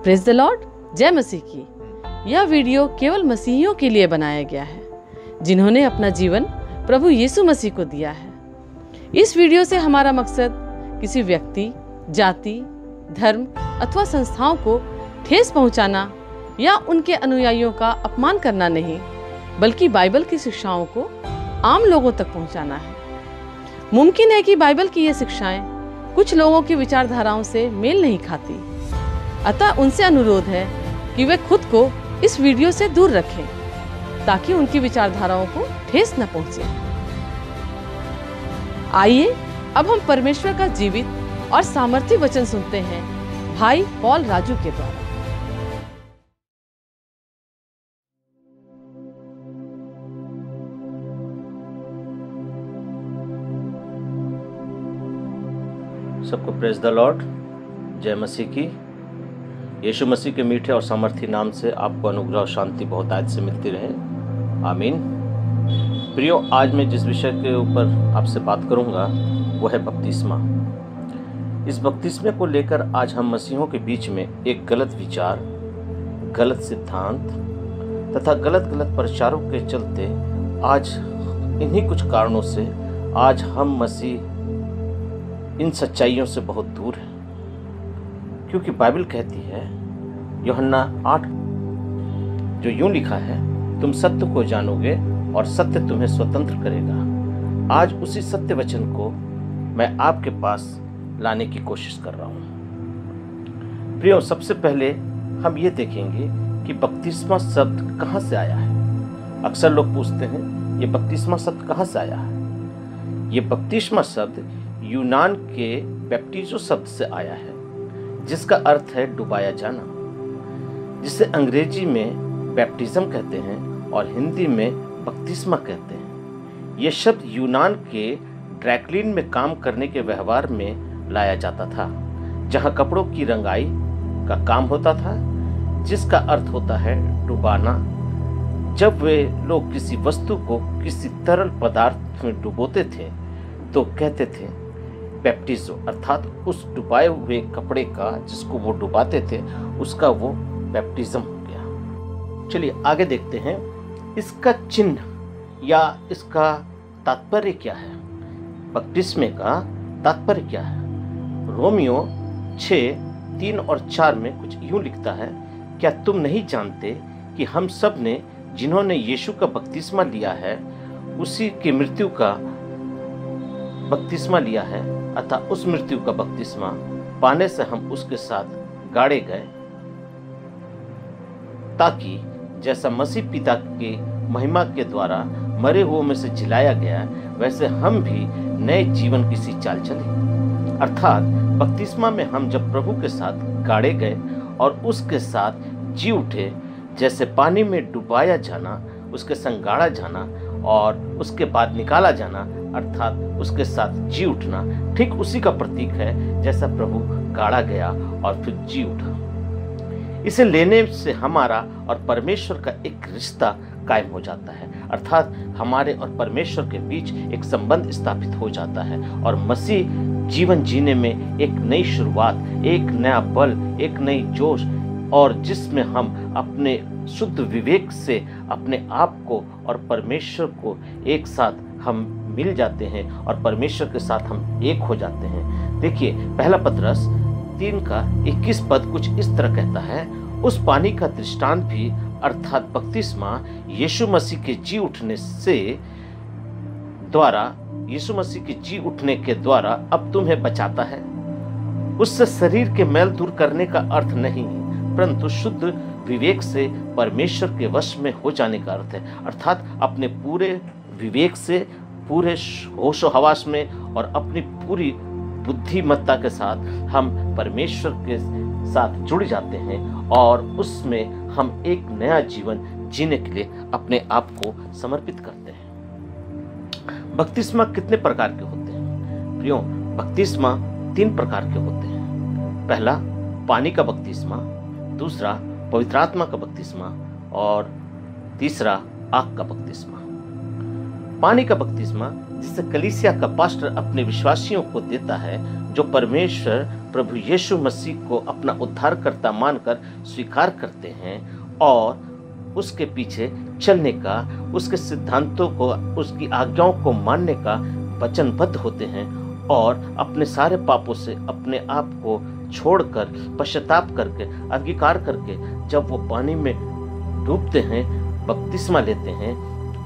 Praise the Lord, जय मसीह की। यह वीडियो केवल मसीहियों के लिए बनाया गया है जिन्होंने अपना जीवन प्रभु यीशु मसीह को दिया है। इस वीडियो से हमारा मकसद किसी व्यक्ति, जाति, धर्म अथवा संस्थाओं को ठेस पहुंचाना या उनके अनुयायियों का अपमान करना नहीं, बल्कि बाइबल की शिक्षाओं को आम लोगों तक पहुंचाना है। मुमकिन है कि बाइबल की ये शिक्षाएं कुछ लोगों की विचारधाराओं से मेल नहीं खाती, अतः उनसे अनुरोध है कि वे खुद को इस वीडियो से दूर रखें ताकि उनकी विचारधाराओं को ठेस न पहुंचे। आइए अब हम परमेश्वर का जीवित और सामर्थी वचन सुनते हैं भाई पॉल राजू के द्वारा। सबको प्रेज द लॉर्ड, जय मसीह की। यीशु मसीह के मीठे और सामर्थी नाम से आपको अनुग्रह और शांति बहुत आज से मिलती रहे, आमीन। प्रियो, आज मैं जिस विषय के ऊपर आपसे बात करूंगा वो है बपतिस्मा। इस बपतिस्मे को लेकर आज हम मसीहों के बीच में एक गलत विचार, गलत सिद्धांत तथा गलत प्रचारों के चलते आज इन्हीं कुछ कारणों से आज हम मसीह इन सच्चाइयों से बहुत दूर है। क्योंकि बाइबल कहती है यूहन्ना 8 जो यूं लिखा है, तुम सत्य को जानोगे और सत्य तुम्हें स्वतंत्र करेगा। आज उसी सत्य वचन को मैं आपके पास लाने की कोशिश कर रहा हूं। प्रियो, सबसे पहले हम ये देखेंगे कि बपतिस्मा शब्द कहां से आया है। अक्सर लोग पूछते हैं ये बपतिस्मा शब्द कहां से आया है। ये बपतिस्मा शब्द यूनान के बैप्टिजो शब्द से आया है, जिसका अर्थ है डुबाया जाना, जिसे अंग्रेजी में बैप्टिज्म कहते हैं और हिंदी में बपतिस्मा कहते हैं। ये शब्द यूनान के ड्रैक्लिन में काम करने के व्यवहार में लाया जाता था, जहां कपड़ों की रंगाई का काम होता था, जिसका अर्थ होता है डुबाना। जब वे लोग किसी वस्तु को किसी तरल पदार्थ में डुबोते थे तो कहते थे बैप्टिजो, अर्थात उस डुबाए हुए कपड़े का जिसको वो डुबाते थे उसका वो बैप्टिज्म हो गया। चलिए आगे देखते हैं इसका चिन्ह या इसका तात्पर्य क्या है। बपतिस्मे का तात्पर्य क्या है। रोमियो 6:3 और 4 में कुछ यूं लिखता है, क्या तुम नहीं जानते कि हम सब ने जिन्होंने यीशु का बपतिस्मा लिया है उसी की मृत्यु का बपतिस्मा लिया है, अतः उस मृत्यु का बपतिस्मा पाने से हम उसके साथ गाड़े गए, ताकि जैसा मसीह पिता की महिमा के द्वारा मरे हुओं में से जिलाया गया वैसे हम भी नए जीवन की सी चाल चले। अर्थात बपतिस्मा में हम जब प्रभु के साथ गाड़े गए और उसके साथ जी उठे, जैसे पानी में डुबाया जाना, उसके संग गाड़ा जाना और उसके बाद निकाला जाना, अर्थात उसके साथ जी उठना, ठीक उसी का प्रतीक है जैसा प्रभु गाड़ा गया और फिर जी उठा। इसे लेने से हमारा और परमेश्वर का एक रिश्ता कायम हो जाता है, अर्थात हमारे और परमेश्वर के बीच एक संबंध स्थापित हो जाता है और मसीह जीवन जीने में एक नई शुरुआत, एक नया बल, एक नई जोश, और जिसमें हम अपने शुद्ध विवेक से अपने आप को और परमेश्वर को एक साथ हम मिल जाते हैं और परमेश्वर के साथ हम एक हो जाते हैं। देखिए, पहला पतरस 3:21 पद कुछ इस तरह कहता है, उस पानी का दृष्टांत भी अर्थात बपतिस्मा यीशु मसीह के जी उठने के द्वारा अब तुम्हें बचाता है। उससे शरीर के मैल दूर करने का अर्थ नहीं, परंतु शुद्ध विवेक से परमेश्वर के वश में हो जाने का अर्थ है। अर्थात अपने पूरे विवेक से, पूरे होशो हवास में और अपनी पूरी बुद्धिमत्ता के साथ हम परमेश्वर के साथ जुड़ जाते हैं और उसमें हम एक नया जीवन जीने के लिए अपने आप को समर्पित करते हैं। बपतिस्मा कितने प्रकार के होते हैं? प्रियो, बपतिस्मा 3 प्रकार के होते हैं। पहला पानी का बपतिस्मा, दूसरा पवित्र आत्मा का बपतिस्मा और तीसरा आग का बपतिस्मा। पानी का बपतिस्मा जिसे कलीसिया का पास्टर अपने विश्वासियों को देता है, जो परमेश्वर प्रभु यीशु मसीह को अपना उद्धारकर्ता मानकर स्वीकार करते हैं और उसके पीछे चलने का, उसके सिद्धांतों को, उसकी आज्ञाओं को मानने का वचनबद्ध होते हैं और अपने सारे पापों से अपने आप को छोड़कर पश्चाताप करके अंगीकार करके जब वो पानी में डूबते हैं, बपतिस्मा लेते हैं,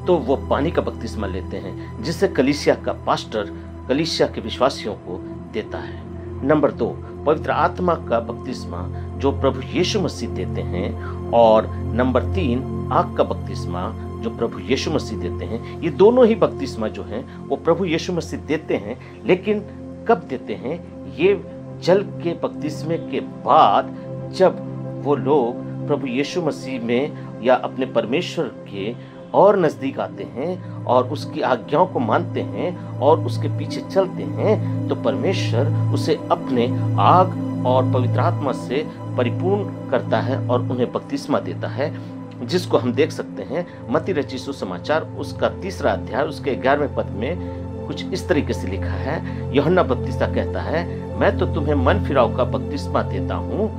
तो वो पानी का बपतिस्मा लेते हैं जिसे कलीसिया का पास्टर कलीसिया के विश्वासियों को देता है। नंबर 2, पवित्र आत्मा का बपतिस्मा जो प्रभु यीशु मसीह देते हैं। और नंबर 3, आग का बपतिस्मा जो प्रभु यीशु मसीह देते हैं। ये दोनों ही बपतिस्मा जो हैं वो प्रभु यीशु मसीह देते हैं, लेकिन कब देते हैं? ये जल के बपतिस्मे के बाद जब वो लोग प्रभु यीशु मसीह में या अपने परमेश्वर के और नज़दीक आते हैं और उसकी आज्ञाओं को मानते हैं और उसके पीछे चलते हैं, तो परमेश्वर उसे अपने आग और पवित्र आत्मा से परिपूर्ण करता है और उन्हें बपतिस्मा देता है, जिसको हम देख सकते हैं मत्ती रचित सुसमाचार उसका 3 अध्याय उसके 11वें पद में कुछ इस तरीके से लिखा है। यूहन्ना बपतिस्मा कहता है, मैं तो तुम्हें मन फिराव का बपतिस्मा देता हूँ,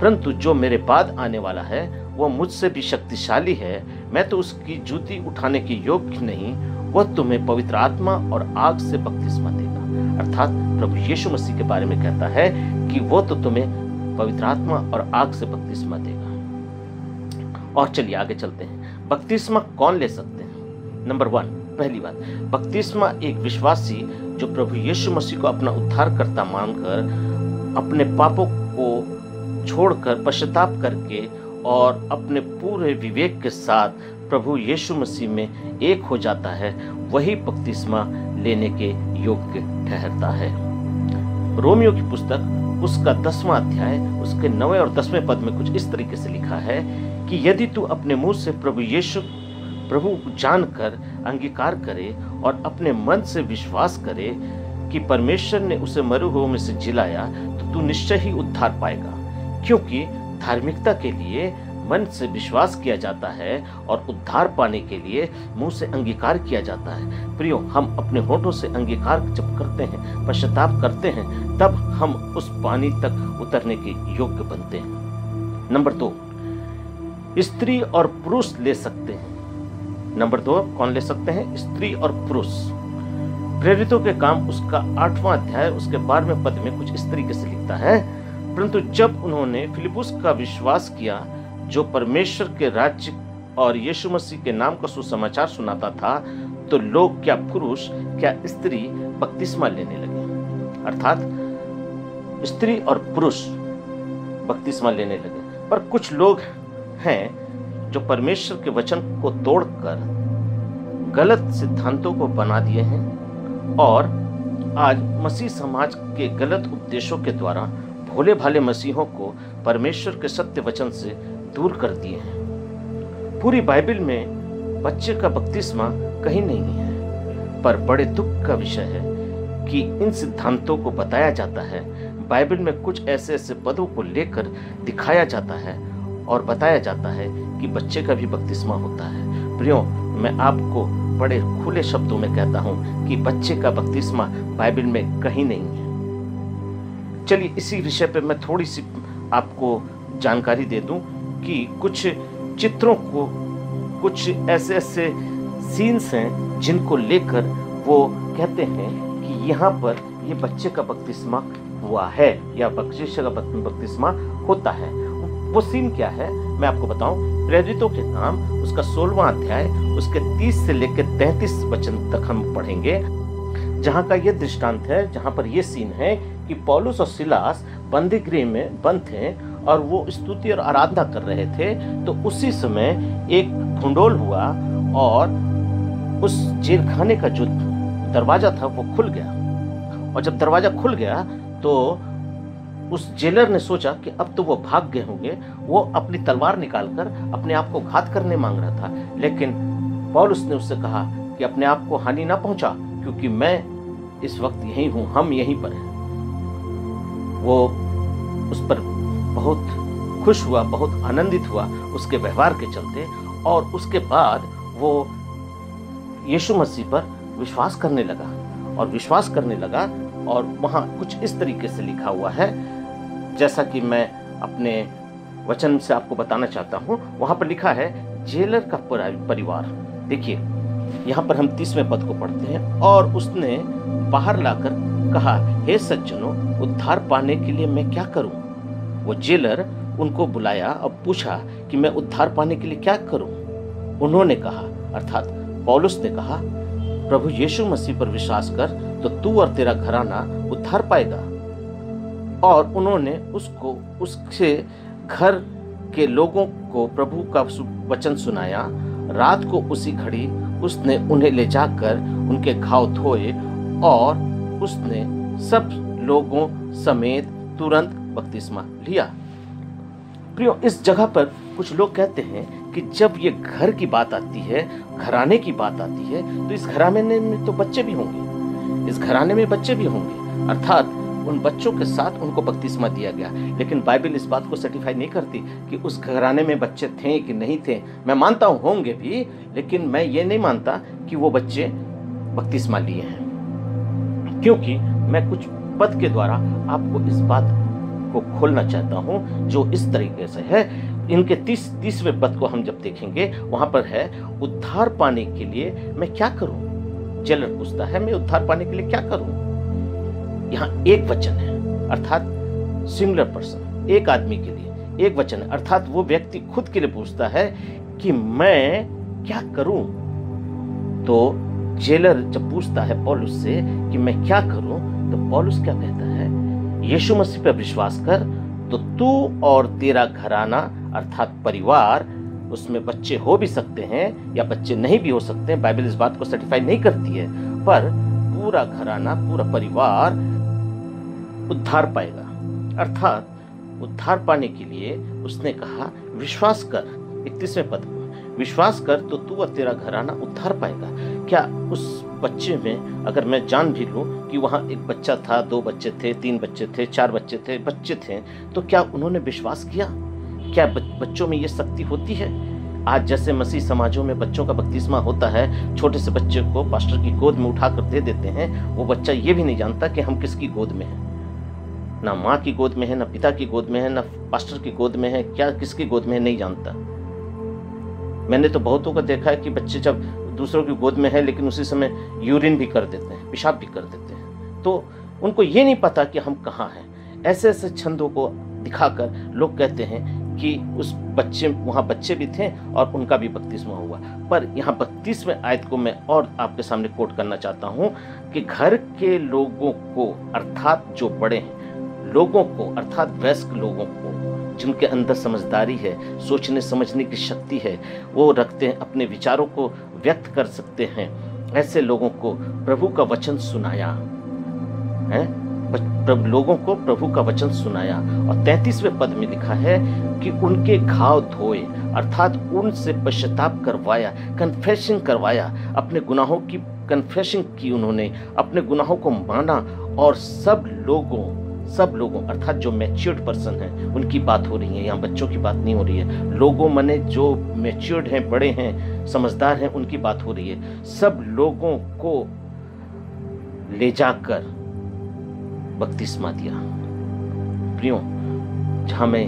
परंतु जो मेरे बाद आने वाला है वह मुझसे भी शक्तिशाली है, मैं तो उसकी जूती उठाने के योग्य नहीं, वह तुम्हें पवित्र आत्मा और आग से बपतिस्मा देगा। अर्थात प्रभु यीशु मसीह के बारे में कहता है कि वो तो तुम्हें पवित्र आत्मा और आग से बपतिस्मा देगा। और चलिए आगे चलते हैं। बपतिस्मा कौन ले सकते हैं? नंबर 1, पहली बात, बपतिस्मा एक विश्वासी जो प्रभु यीशु मसीह को अपना उद्धारकर्ता मानकर अपने पापों को छोड़कर पश्चाताप करके और अपने पूरे विवेक के साथ प्रभु यीशु मसीह में एक हो जाता है, वही बपतिस्मा लेने के योग्य ठहरता है। रोमियो की पुस्तक उसका 10वां अध्याय उसके 9वें और 10वें पद में कुछ इस तरीके से लिखा है कि यदि तू अपने मुंह से प्रभु जानकर अंगीकार करे और अपने मन से विश्वास करे कि परमेश्वर ने उसे मरे हुओं में से जिलाया, तो तू निश्चय ही उद्धार पाएगा, क्योंकि धार्मिकता के लिए मन से विश्वास किया जाता है और उद्धार पाने के लिए मुंह से अंगीकार किया जाता है। प्रियो, हम अपने होठों से अंगीकार जब करते हैं, पश्चाताप करते हैं, तब हम उस पानी तक उतरने के योग्य बनते हैं। नंबर 2, स्त्री और पुरुष ले सकते हैं। नंबर 2, कौन ले सकते हैं? स्त्री और पुरुष। प्रेरितों के काम उसका 8वां अध्याय उसके 12वें पद में कुछ इस तरीके से लिखता है, परंतु जब उन्होंने फिलिपुस का विश्वास किया जो परमेश्वर के राज्य और यीशु मसीह के नाम का सुसमाचार सुनाता था, तो लोग क्या पुरुष क्या स्त्री बपतिस्मा लेने लगे। अर्थात स्त्री और पुरुष बपतिस्मा लेने लगे। पर कुछ लोग हैं जो परमेश्वर के वचन को तोड़कर गलत सिद्धांतों को बना दिए हैं और आज मसीह समाज के गलत उपदेशों के द्वारा भोले भाले मसीहों को परमेश्वर के सत्य वचन से दूर कर दिए हैं। पूरी बाइबल में बच्चे का बपतिस्मा कहीं नहीं है, पर बड़े दुख का विषय है कि इन सिद्धांतों को बताया जाता है। बाइबल में कुछ ऐसे ऐसे पदों को लेकर दिखाया जाता है और बताया जाता है कि बच्चे का भी बपतिस्मा होता है। प्रियो, मैं आपको बड़े खुले शब्दों में कहता हूं कि बच्चे का बपतिस्मा बाइबल में कहीं नहीं है। चलिए इसी विषय पे मैं थोड़ी सी आपको जानकारी दे दूं कि कुछ चित्रों को, कुछ ऐसे ऐसे सीन्स हैं जिनको लेकर वो कहते हैं कि यहाँ पर ये बच्चे का बपतिस्मा हुआ है या बच्चे का बपतिस्मा होता है। वो सीन क्या है मैं आपको बताऊं। प्रेरितों के काम उसका 16वां अध्याय उसके 30 से लेकर 33 वचन तक हम पढ़ेंगे, जहाँ का ये दृष्टांत है, जहाँ पर ये सीन है कि पौलुस और सिलास बंदी गृह में बंद थे और वो स्तुति और आराधना कर रहे थे। तो उसी समय एक भूंडोल हुआ और उस जेल खाने का जो दरवाजा था वो खुल गया, और जब दरवाजा खुल गया तो उस जेलर ने सोचा कि अब तो वो भाग गए होंगे। वो अपनी तलवार निकालकर अपने आप को घात करने मांग रहा था, लेकिन पौलुस ने उससे कहा कि अपने आप को हानि ना पहुंचा, क्योंकि मैं इस वक्त यहीं हूं, हम यहीं पर हैं। वो उस पर बहुत खुश हुआ, बहुत आनंदित हुआ उसके व्यवहार के चलते, और उसके बाद वो यीशु मसीह पर विश्वास करने लगा। और विश्वास करने लगा और वहाँ कुछ इस तरीके से लिखा हुआ है, जैसा कि मैं अपने वचन से आपको बताना चाहता हूँ। वहाँ पर लिखा है जेलर का परिवार। देखिए यहाँ पर हम 30वें पद को पढ़ते हैं, और उसने बाहर लाकर कहा, हे सज्जनों, उद्धार पाने के लिए मैं क्या करूं? वो जेलर उनको बुलाया और पूछा कि मैं उद्धार पाने के लिए क्या करूं? उन्होंने कहा, अर्थात पौलुस ने कहा, प्रभु यीशु मसीह पर विश्वास कर तो तू और तेरा घराना उद्धार पाएगा। और उन्होंने उसके घर के लोगों को प्रभु का वचन सुनाया। रात को उसी घड़ी उसने उन्हें ले जाकर उनके घाव धोए, और उसने सब लोगों समेत तुरंत बपतिस्मा लिया। प्रियो, इस जगह पर कुछ लोग कहते हैं कि जब ये घर की बात आती है, घराने की बात आती है, तो इस घराने में तो बच्चे भी होंगे, इस घराने में बच्चे भी होंगे, अर्थात उन बच्चों के साथ उनको बपतिस्मा दिया गया। लेकिन बाइबल इस बात को सर्टिफाई नहीं करती कि उस घराने में बच्चे थे कि नहीं थे। मैं मानता हूँ होंगे भी, लेकिन मैं ये नहीं मानता कि वो बच्चे बपतिस्मा लिए हैं, क्योंकि मैं कुछ पद के द्वारा आपको इस बात को खोलना चाहता हूँ जो इस तरीके से है। इनके 30वें पद को हम जब देखेंगे, वहां पर है, उद्धार पाने के लिए मैं क्या करूं? जेलर पूछता है, मैं उद्धार पाने के लिए क्या करूं? यहाँ एक वचन है, अर्थात सिंगुलर पर्सन, एक आदमी के लिए एक वचन है, अर्थात वो व्यक्ति खुद के लिए पूछता है कि मैं क्या करूं। तो जेलर जब पूछता है पौलुस से कि मैं क्या करूं, तो पौलुस क्या कहता है? यीशु मसीह पर विश्वास कर तो तू और तेरा घराना, अर्थात परिवार, उसमें बच्चे हो भी सकते हैं या बच्चे नहीं भी हो सकते हैं, बाइबल इस बात को सर्टिफाई नहीं करती है, पर पूरा घराना, पूरा परिवार उद्धार पाएगा। अर्थात उद्धार पाने के लिए उसने कहा, विश्वास कर, 31वें पद में, विश्वास कर तो तू और तेरा घराना उद्धार पाएगा। क्या उस बच्चे में अगर मैं जान भी लूं कि वहां एक बच्चा था, 2 बच्चे थे, 3 बच्चे थे, 4 बच्चे थे, तो क्या उन्होंने विश्वास किया? क्या बच्चों में ये शक्ति होती है? आज जैसे मसीह समाजों में बच्चों का बपतिस्मा होता है, छोटे से बच्चे को पास्टर की गोद में उठाकर दे देते हैं, वो बच्चा ये भी नहीं जानता कि हम किसकी गोद में हैं, ना माँ की गोद में है, ना पिता की गोद में है, ना पास्टर की गोद में है, क्या किसकी गोद में है नहीं जानता। मैंने तो बहुतों को देखा है कि बच्चे जब दूसरों की गोद में है, लेकिन उसी समय यूरिन भी कर देते हैं, पेशाब भी कर देते हैं, तो उनको ये नहीं पता कि हम कहाँ हैं। ऐसे ऐसे छंदों को दिखाकर लोग कहते हैं कि उस बच्चे, वहाँ बच्चे भी थे और उनका भी बपतिस्मा हुआ। पर यहाँ 32वें आयत को मैं और आपके सामने कोट करना चाहता हूँ कि घर के लोगों को, अर्थात जो बड़े हैं, लोगों को, अर्थात वयस्क लोगों को, जिनके अंदर समझदारी है, सोचने समझने की शक्ति है, वो रखते हैं, अपने विचारों को व्यक्त कर सकते हैं, ऐसे लोगों को प्रभु का वचन सुनाया है, लोगों को प्रभु का वचन सुनाया। और 33वें पद में लिखा है कि उनके घाव धोए, अर्थात उनसे पश्चाताप करवाया, कन्फेशन करवाया, अपने गुनाहों की कन्फेशन की, उन्होंने अपने गुनाहों को माना, और सब लोगों अर्थात जो मैच्योर्ड पर्सन हैं उनकी बात हो रही है, यहाँ बच्चों की बात नहीं हो रही है। लोगों मने जो मैच्योर्ड हैं, बड़े हैं, समझदार हैं, उनकी बात हो रही है। सब लोगों को ले जाकर बपतिस्मा दिया। प्रियो, जहाँ मैं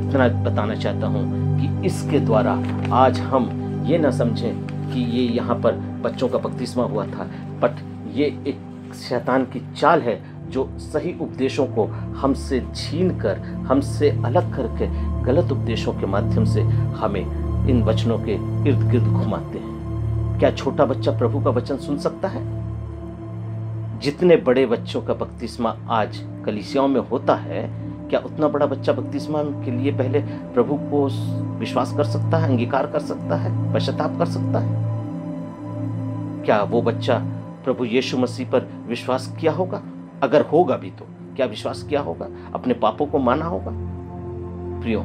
इतना बताना चाहता हूँ कि इसके द्वारा आज हम ये ना समझें कि ये यहाँ पर बच्चों का बपतिस्मा हुआ था, बट ये एक शैतान की चाल है जो सही उपदेशों को हमसे छीन कर, हमसे अलग करके गलत उपदेशों के माध्यम से हमें इन वचनों के इर्द गिर्द घुमाते हैं। क्या छोटा बच्चा प्रभु का वचन सुन सकता है? जितने बड़े बच्चों का बपतिस्मा आज कलीसियाओं में होता है, क्या उतना बड़ा बच्चा बपतिस्मा के लिए पहले प्रभु को विश्वास कर सकता है, अंगीकार कर सकता है, पश्चाताप कर सकता है? क्या वो बच्चा प्रभु यीशु मसीह पर विश्वास किया होगा? अगर होगा भी तो क्या विश्वास किया होगा? अपने पापों को माना होगा? प्रियो,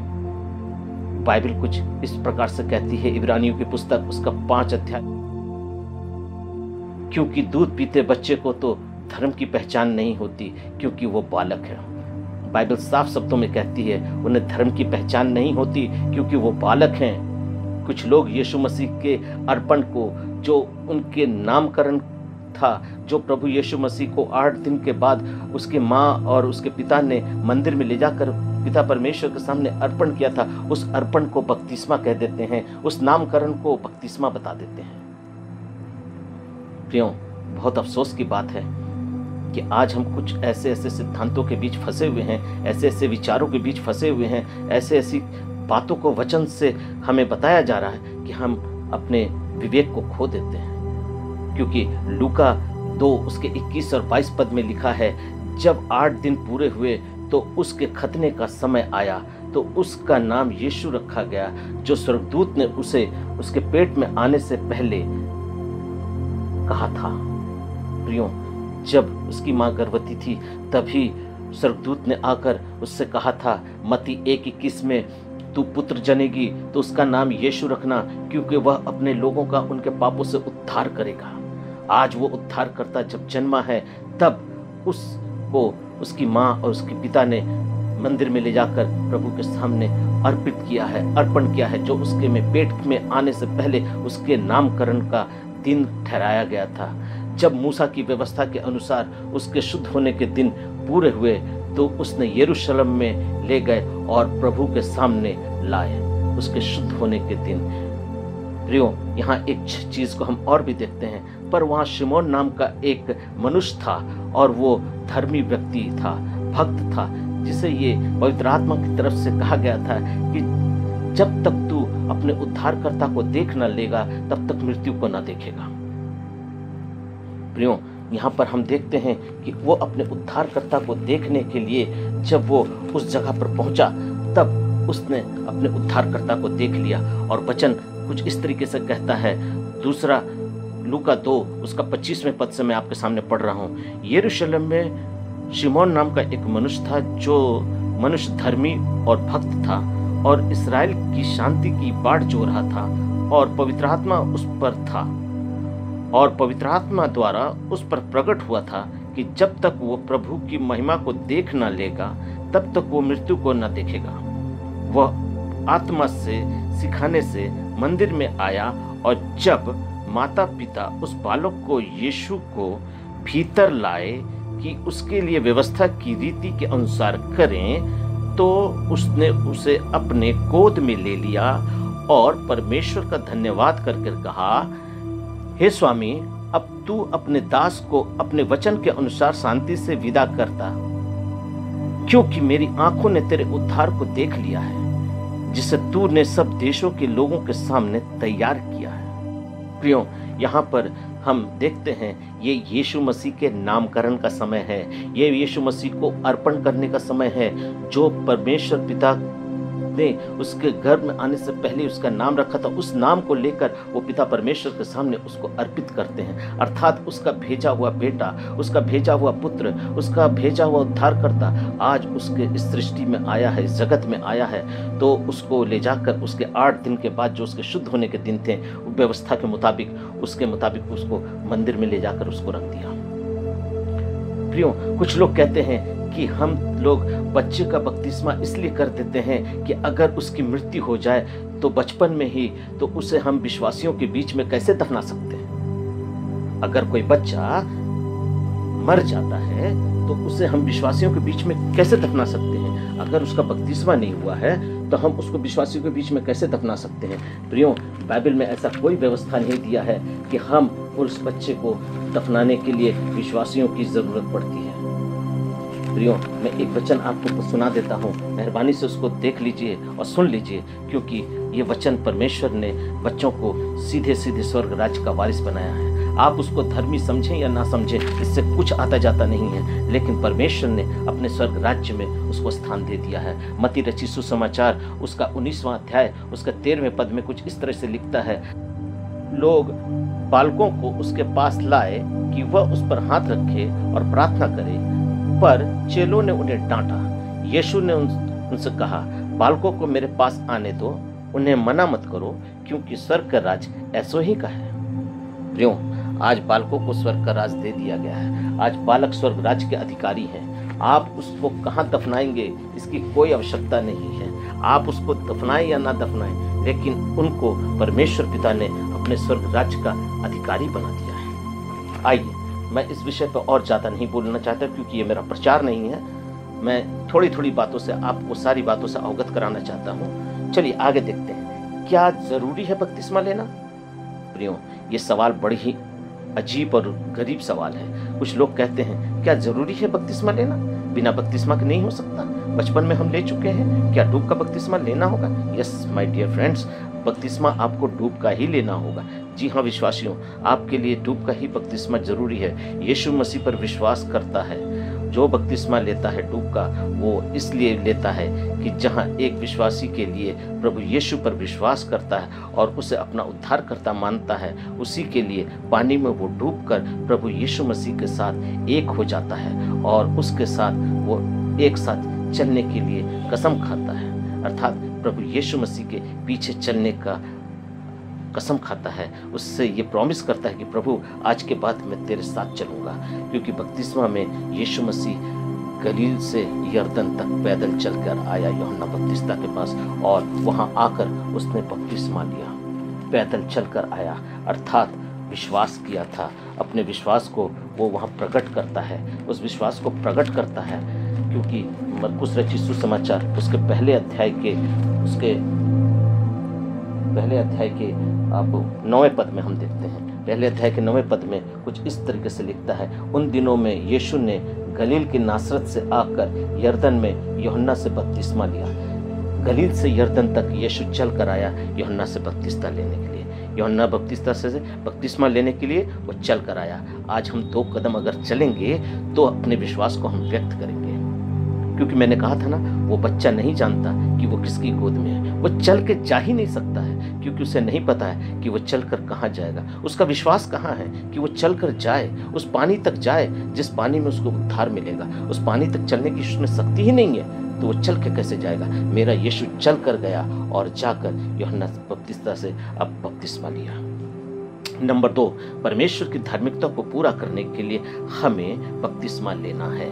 बाइबल कुछ इस प्रकार से कहती है, इब्रानियों की पुस्तक उसका 5 अध्याय, क्योंकि दूध पीते बच्चे को तो धर्म की पहचान नहीं होती क्योंकि वो बालक है। बाइबल साफ शब्दों में कहती है उन्हें धर्म की पहचान नहीं होती क्योंकि वो बालक हैं। कुछ लोग यीशु मसीह के अर्पण को, जो उनके नामकरण था जो प्रभु यीशु मसीह को 8 दिन के बाद उसकी माँ और उसके पिता ने मंदिर में ले जाकर पिता परमेश्वर के सामने अर्पण किया था, उस अर्पण को बपतिस्मा कह देते हैं, उस नामकरण को बपतिस्मा बता देते हैं। प्रियो, बहुत अफसोस की बात है कि आज हम कुछ ऐसे ऐसे सिद्धांतों के बीच फंसे हुए हैं, ऐसे ऐसे विचारों के बीच फंसे हुए हैं, ऐसे ऐसी बातों को वचन से हमें बताया जा रहा है कि हम अपने विवेक को खो देते हैं। क्योंकि लूका 2 उसके 21 और 22 पद में लिखा है, जब 8 दिन पूरे हुए तो उसके खतने का समय आया तो उसका नाम यीशु रखा गया, जो स्वर्गदूत ने उसे उसके पेट में आने से पहले कहा था। प्रियो, जब उसकी मां गर्भवती थी तभी स्वर्गदूत ने आकर उससे कहा था, मत्ती 1:21 में, तू पुत्र जनेगी तो उसका नाम यीशु रखना, क्योंकि वह अपने लोगों का उनके पापों से उद्धार करेगा। आज वो उद्धारकर्ता जब जन्मा है तब उसको उसकी माँ और उसके पिता ने मंदिर में ले जाकर प्रभु के सामने अर्पित किया है, अर्पण किया है, जो उसके में पेट में आने से पहले उसके नामकरण का दिन ठहराया गया था। जब मूसा की व्यवस्था के अनुसार उसके शुद्ध होने के दिन पूरे हुए तो उसने यरूशलेम में ले गए और प्रभु के सामने लाए उसके शुद्ध होने के दिन। प्रियो, यहाँ एक चीज को हम और भी देखते हैं, पर वहाँ शिमोन नाम का एक मनुष्य था और वो धर्मी व्यक्ति था, भक्त था, जिसे ये पवित्र आत्मा की तरफ से कहा गया था कि जब तक तू अपने उद्धारकर्ता को देख न लेगा तब तक मृत्यु को न देखेगा। प्रियो, यहाँ पर हम देखते हैं कि वो अपने उद्धारकर्ता को देखने के लिए जब वो उस जगह पर पहुंचा तब उसने अपने उद्धारकर्ता को देख लिया। और वचन कुछ इस तरीके से कहता है, दूसरा लूका 2 उसका 25वें पद से मैं आपके सामने पढ़ रहा हूँ। यरूशलेम में शिमोन नाम का एक मनुष्य था, जो मनुष्य धर्मी और भक्त था और इस्राएल की शांति की बाट जो रहा था, और पवित्र आत्मा उस पर था और पवित्र आत्मा द्वारा उस पर प्रकट हुआ था कि जब तक वो प्रभु की महिमा को देख न लेगा तब तक वो मृत्यु को न देखेगा। वह आत्मा से सिखाने से मंदिर में आया और जब माता पिता उस बालक को यीशु को भीतर लाए कि उसके लिए व्यवस्था की रीति के अनुसार करें, तो उसने उसे अपने गोद में ले लिया और परमेश्वर का धन्यवाद करके कहा, हे स्वामी, अब तू अपने दास को अपने वचन के अनुसार शांति से विदा करता, क्योंकि मेरी आंखों ने तेरे उद्धार को देख लिया है, जिसे तूने सब देशों के लोगों के सामने तैयार किया है। प्रियो, यहाँ पर हम देखते हैं ये यीशु मसीह के नामकरण का समय है, ये यीशु मसीह को अर्पण करने का समय है, जो परमेश्वर पिता ने उसके गर्भ में आने से पहले उसका नाम रखा था। उस नाम को लेकर वो पिता परमेश्वर के सामने उसको अर्पित करते हैं, अर्थात उसका भेजा हुआ बेटा, उसका भेजा हुआ पुत्र, उसका भेजा हुआ उद्धारकर्ता आज उसके इस सृष्टि में आया है, इस जगत में आया है, तो उसको ले जाकर उसके 8 दिन के बाद जो उसके शुद्ध होने के दिन थे, व्यवस्था के मुताबिक उसके मुताबिक उसको मंदिर में ले जाकर उसको रख दिया। प्रियो, कुछ लोग कहते हैं कि हम लोग बच्चे का बपतिस्मा इसलिए कर देते हैं कि अगर उसकी मृत्यु हो जाए तो बचपन में ही, तो उसे हम विश्वासियों के बीच में कैसे दफना सकते हैं। अगर कोई बच्चा मर जाता है तो उसे हम विश्वासियों के बीच में कैसे दफना सकते हैं। अगर उसका बपतिस्मा नहीं हुआ है तो हम उसको विश्वासियों के बीच में कैसे दफना सकते हैं। प्रियो, बाइबल में ऐसा कोई व्यवस्था नहीं दिया है कि हम उस बच्चे को दफनाने के लिए विश्वासियों की जरूरत पड़ती है। प्रियो, मैं एक वचन आपको सुना देता हूँ, मेहरबानी से उसको देख लीजिए और सुन लीजिए, क्योंकि ये वचन परमेश्वर ने बच्चों को सीधे सीधे स्वर्ग राज्य का वारिस बनाया है। आप उसको धर्मी समझें या ना समझें, इससे कुछ आता जाता नहीं है, लेकिन परमेश्वर ने अपने स्वर्ग राज्य में उसको स्थान दे दिया है। मत्ती रचित सुसमाचार उसका 19वां अध्याय उसका 13वें पद में कुछ इस तरह से लिखता है, लोग बालकों को उसके पास लाए कि वह उस पर हाथ रखे और प्रार्थना करे, पर चेलों ने उन्हें डांटा। यीशु ने उनसे कहा, बालकों को मेरे पास आने दो, उन्हें मना मत करो, क्योंकि स्वर्ग का राज ऐसो ही का है। प्रियो, आज बालकों को स्वर्ग का राज दे दिया गया है। आज बालक स्वर्ग राज के अधिकारी हैं। आप उसको कहाँ दफनाएंगे इसकी कोई आवश्यकता नहीं है। आप उसको दफनाएं या ना दफनाएं, लेकिन उनको परमेश्वर पिता ने अपने स्वर्ग राज्य का अधिकारी बना दिया है। आइए मैं इस विषय पर और ज़्यादा नहीं बोलना चाहता क्योंकि ये मेरा प्रचार नहीं है। मैं थोड़ी थोड़ी बातों से आपको सारी बातों से अवगत कराना चाहता हूँ। चलिए आगे देखते हैं, क्या ज़रूरी है बपतिस्मा लेना? प्रियो, ये सवाल बड़ी ही अजीब और गरीब सवाल है। कुछ लोग कहते हैं क्या ज़रूरी है बपतिस्मा लेना? बिना बपतिस्मा के नहीं हो सकता। बचपन में हम ले चुके हैं, क्या डूब का बपतिस्मा लेना होगा? यस माय डियर फ्रेंड्स, बपतिस्मा आपको डूब का ही लेना होगा। जी हाँ विश्वासियों, आपके लिए डूब का ही बपतिस्मा जरूरी है। यीशु मसीह पर विश्वास करता है जो बपतिस्मा लेता है डूब का, वो इसलिए लेता है कि जहाँ एक विश्वासी के लिए प्रभु यीशु पर विश्वास करता है और उसे अपना उद्धारकर्ता मानता है, उसी के लिए पानी में वो डूबकर प्रभु यीशु मसीह के साथ एक हो जाता है और उसके साथ वो एक साथ चलने के लिए कसम खाता है, अर्थात प्रभु यीशु मसीह के पीछे चलने का कसम खाता है। उससे ये प्रॉमिस करता है कि प्रभु आज के बाद मैं तेरे साथ चलूँगा, क्योंकि बपतिस्मा में यीशु मसीह गलील से यरदन तक पैदल चलकर आया यूहन्ना बपतिस्ता के पास और वहाँ आकर उसने बपतिस्मा लिया। पैदल चलकर आया अर्थात विश्वास किया था। अपने विश्वास को वो वहाँ प्रकट करता है, उस विश्वास को प्रकट करता है, क्योंकि मरकुस रचित सुसमाचार उसके पहले अध्याय के आप 9वें पद में हम देखते हैं। पहले अध्याय के 9वें पद में कुछ इस तरीके से लिखता है, उन दिनों में यीशु ने गलील की नासरत से आकर यरदन में यूहन्ना से बपतिस्मा लिया। गलील से यरदन तक यीशु चल कर आया यूहन्ना से बपतिस्मा लेने के लिए। यूहन्ना बपतिस्मा से बपतिस्मा लेने के लिए वो चल कर आया। आज हम 2 कदम अगर चलेंगे तो अपने विश्वास को हम व्यक्त करेंगे, क्योंकि मैंने कहा था ना, वो बच्चा नहीं जानता कि वो किसकी गोद में है। वो चल के जा ही नहीं सकता है क्योंकि उसे नहीं पता है कि वो चल कर कहाँ जाएगा। उसका विश्वास कहाँ है कि वो चल कर जाए, उस पानी तक जाए जिस पानी में उसको उद्धार मिलेगा। उस पानी तक चलने की उसमें शक्ति ही नहीं है तो वो चल के कैसे जाएगा? मेरा यीशु चल कर गया और जाकर यूहन्ना बपतिस्मा से अब बपतिस्मा लिया। नंबर 2, परमेश्वर की धार्मिकता को पूरा करने के लिए हमें बपतिस्मा लेना है।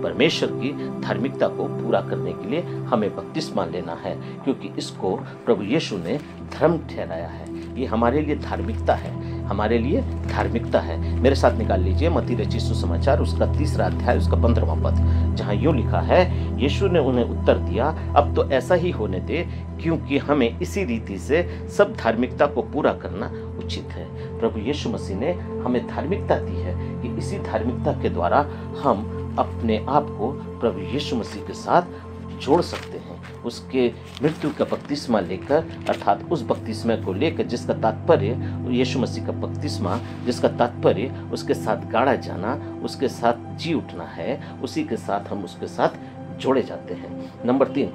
परमेश्वर की धार्मिकता को पूरा करने के लिए हमें बपतिस्मा लेना है, क्योंकि इसको प्रभु यीशु ने धर्म ठहराया है। ये हमारे लिए धार्मिकता है, हमारे लिए धार्मिकता है। मेरे साथ निकाल लीजिए मत्ती रचित सुसमाचार उसका 3रा अध्याय उसका 15वां पद, जहाँ यूँ लिखा है, यीशु ने उन्हें उत्तर दिया, अब तो ऐसा ही होने दे, क्योंकि हमें इसी रीति से सब धार्मिकता को पूरा करना उचित है। प्रभु यीशु मसीह ने हमें धार्मिकता दी है कि इसी धार्मिकता के द्वारा हम अपने आप को प्रभु यीशु मसीह के साथ जोड़ सकते हैं। उसके मृत्यु का बपतिस्मा लेकर, अर्थात उस बपतिस्मा को लेकर जिसका तात्पर्य यीशु मसीह का बपतिस्मा, जिसका तात्पर्य उसके साथ गाड़ा जाना, उसके साथ जी उठना है, उसी के साथ हम उसके साथ जोड़े जाते हैं। नंबर 3,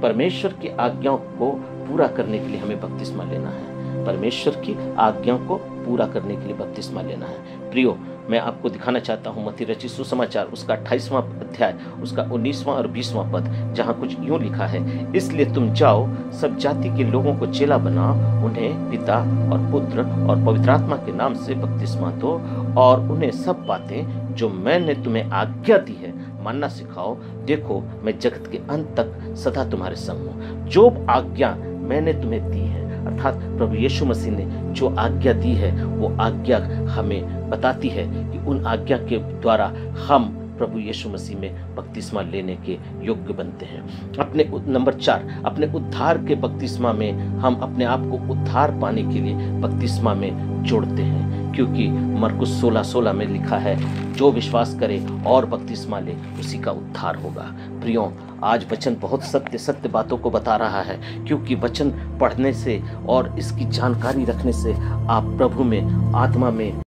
परमेश्वर की आज्ञाओं को पूरा करने के लिए हमें बपतिस्मा लेना है। परमेश्वर की आज्ञाओं को पूरा करने के लिए बपतिस्मा लेना है। प्रियो, मैं आपको दिखाना चाहता हूँ मत्ती रचित सुसमाचार उसका 28वां अध्याय उसका 19वां और 20वां पद, जहाँ कुछ यूँ लिखा है, इसलिए तुम जाओ, सब जाति के लोगों को चेला बनाओ, उन्हें पिता और पुत्र और पवित्र आत्मा के नाम से बपतिस्मा दो और उन्हें सब बातें जो मैंने तुम्हें आज्ञा दी है मानना सिखाओ। देखो, मैं जगत के अंत तक सदा तुम्हारे संग हूँ। जो आज्ञा मैंने तुम्हें दी है, अर्थात प्रभु यीशु मसीह ने जो आज्ञा दी है, वो आज्ञा हमें बताती है कि उन आज्ञा के द्वारा हम प्रभु यीशु मसीह में बपतिस्मा लेने के योग्य बनते हैं। नंबर 4, अपने उद्धार के बपतिस्मा में हम अपने आप को उद्धार पाने के लिए बपतिस्मा में जोड़ते हैं, क्योंकि मरकुस 16:16 में लिखा है, जो विश्वास करे और बपतिस्मा ले उसी का उद्धार होगा। प्रियों, आज वचन बहुत सत्य सत्य बातों को बता रहा है, क्योंकि वचन पढ़ने से और इसकी जानकारी रखने से आप प्रभु में, आत्मा में